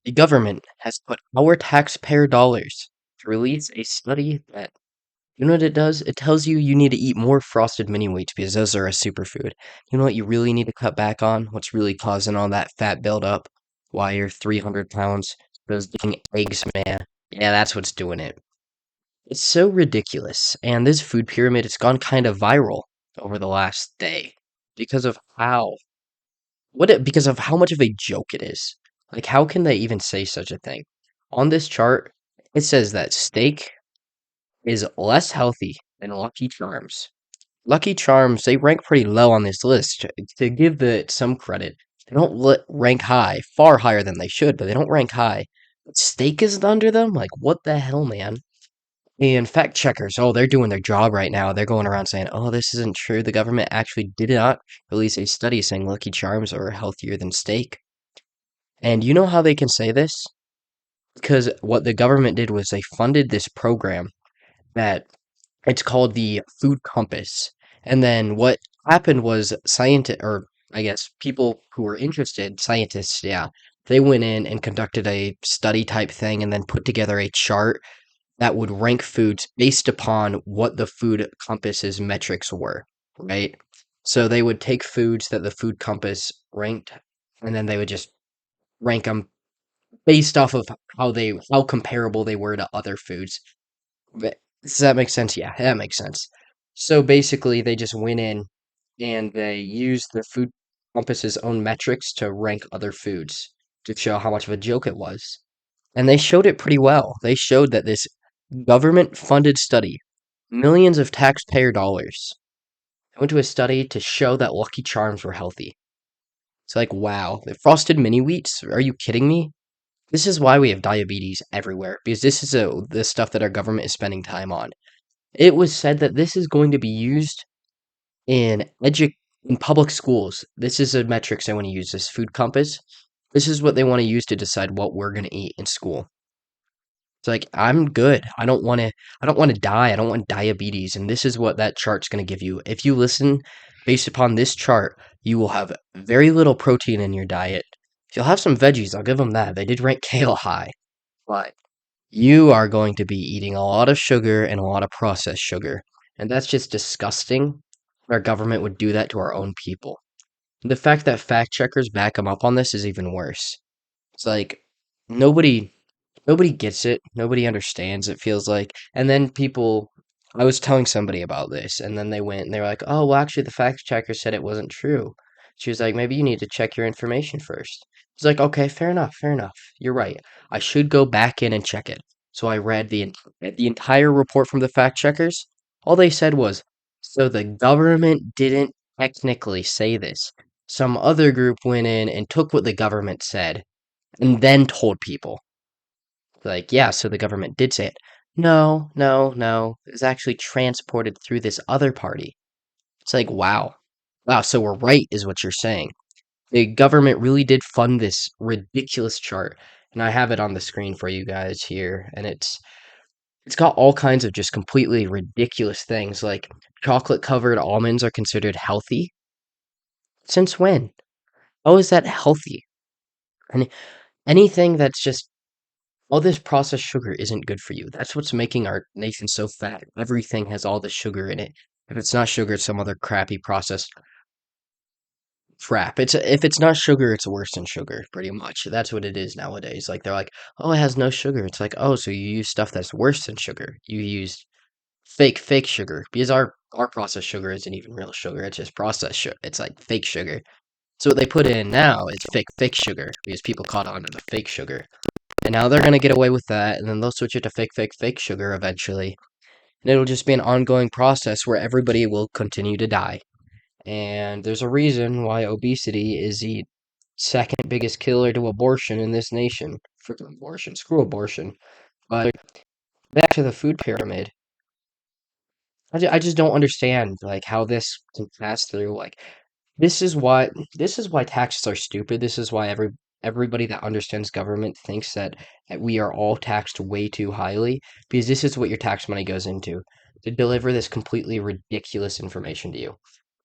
The government has put our taxpayer dollars to release a study that, you know what it does? It tells you you need to eat more frosted mini wheats because those are a superfood. You know what you really need to cut back on? What's really causing all that fat buildup? Why you're 300 pounds? Those dang eggs, man. Yeah, that's what's doing it. It's so ridiculous. And this food pyramid, it's gone kind of viral over the last day because of because of how much of a joke it is. Like, how can they even say such a thing? On this chart, it says that steak is less healthy than Lucky Charms. Lucky Charms, they rank pretty low on this list. To give the some credit, they don't rank high, far higher than they should, but they don't rank high. But steak is under them? Like, what the hell, man? And fact checkers, oh, they're doing their job right now. They're going around saying, oh, this isn't true. The government actually did not release a study saying Lucky Charms are healthier than steak. And you know how they can say this? Because what the government did was they funded this program that it's called the Food Compass. And then what happened was scientists, or I guess people who were interested, scientists, yeah, they went in and conducted a study type thing and then put together a chart that would rank foods based upon what the Food Compass's metrics were, right? So they would take foods that the Food Compass ranked, and then they would just rank them based off of how comparable they were to other foods. Does that make sense? Yeah, that makes sense. So basically, they just went in and they used the Food Compass's own metrics to rank other foods to show how much of a joke it was. And they showed it pretty well. They showed that this government funded study, millions of taxpayer dollars, went to a study to show that Lucky Charms were healthy. It's like, wow, the frosted mini wheats? Are you kidding me? This is why we have diabetes everywhere, because this is the stuff that our government is spending time on. It was said that this is going to be used in in public schools. This is a metrics they want to use, this food compass. This is what they want to use to decide what we're going to eat in school. It's like, I'm good. I don't want to die. I don't want diabetes. And this is what that chart's going to give you. If you listen based upon this chart, you will have very little protein in your diet. You'll have some veggies, I'll give them that. They did rank kale high. But you are going to be eating a lot of sugar and a lot of processed sugar. And that's just disgusting. Our government would do that to our own people. The fact that fact checkers back them up on this is even worse. It's like nobody nobody gets it. Nobody understands, it feels like. And then people I was telling somebody about this and then they went and they were like, "Oh, well actually the fact checker said it wasn't true." She was like, "Maybe you need to check your information first." It's like, "Okay, fair enough, fair enough. You're right. I should go back in and check it." So I read the entire report from the fact checkers. All they said was, "So the government didn't technically say this. Some other group went in and took what the government said and then told people." Like, yeah, so the government did say it. No, no, no. It was actually transported through this other party. It's like, wow. Wow, so we're right, is what you're saying. The government really did fund this ridiculous chart. And I have it on the screen for you guys here. And it's got all kinds of just completely ridiculous things. Like chocolate covered almonds are considered healthy. Since when? How is that healthy? And anything that's just all this processed sugar isn't good for you. That's what's making our nation so fat. Everything has all the sugar in it. If it's not sugar, it's some other crappy processed crap. If it's not sugar, it's worse than sugar, pretty much. That's what it is nowadays. Like they're like, "Oh, it has no sugar." It's like, "Oh, so you use stuff that's worse than sugar. You use fake sugar because our processed sugar isn't even real sugar. It's just processed sugar. It's like fake sugar." So what they put in now is fake sugar because people caught on to the fake sugar. And now they're gonna get away with that, and then they'll switch it to fake sugar eventually. And it'll just be an ongoing process where everybody will continue to die. And there's a reason why obesity is the second biggest killer to abortion in this nation. Freaking abortion, screw abortion. But back to the food pyramid. I just don't understand like how this can pass through. Like this is why taxes are stupid. This is why everybody that understands government thinks that we are all taxed way too highly because this is what your tax money goes into to deliver this completely ridiculous information to you.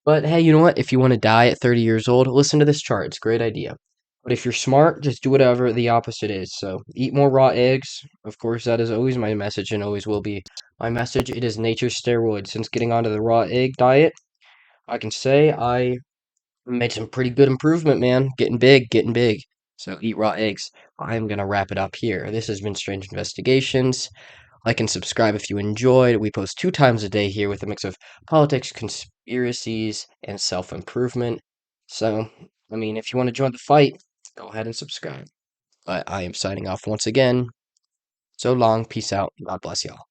But hey, you know what? If you want to die at 30 years old, listen to this chart. It's a great idea. But if you're smart, just do whatever the opposite is. So eat more raw eggs. Of course, that is always my message and always will be my message. It is nature's steroid. Since getting onto the raw egg diet, I can say I made some pretty good improvement, man. Getting big, getting big. So eat raw eggs. I'm gonna wrap it up here. This has been Strange Investigations. Like and subscribe if you enjoyed. We post 2 times a day here with a mix of politics, conspiracies, and self improvement. So, I mean, if you want to join the fight, go ahead and subscribe. But I am signing off once again. So long. Peace out. God bless y'all.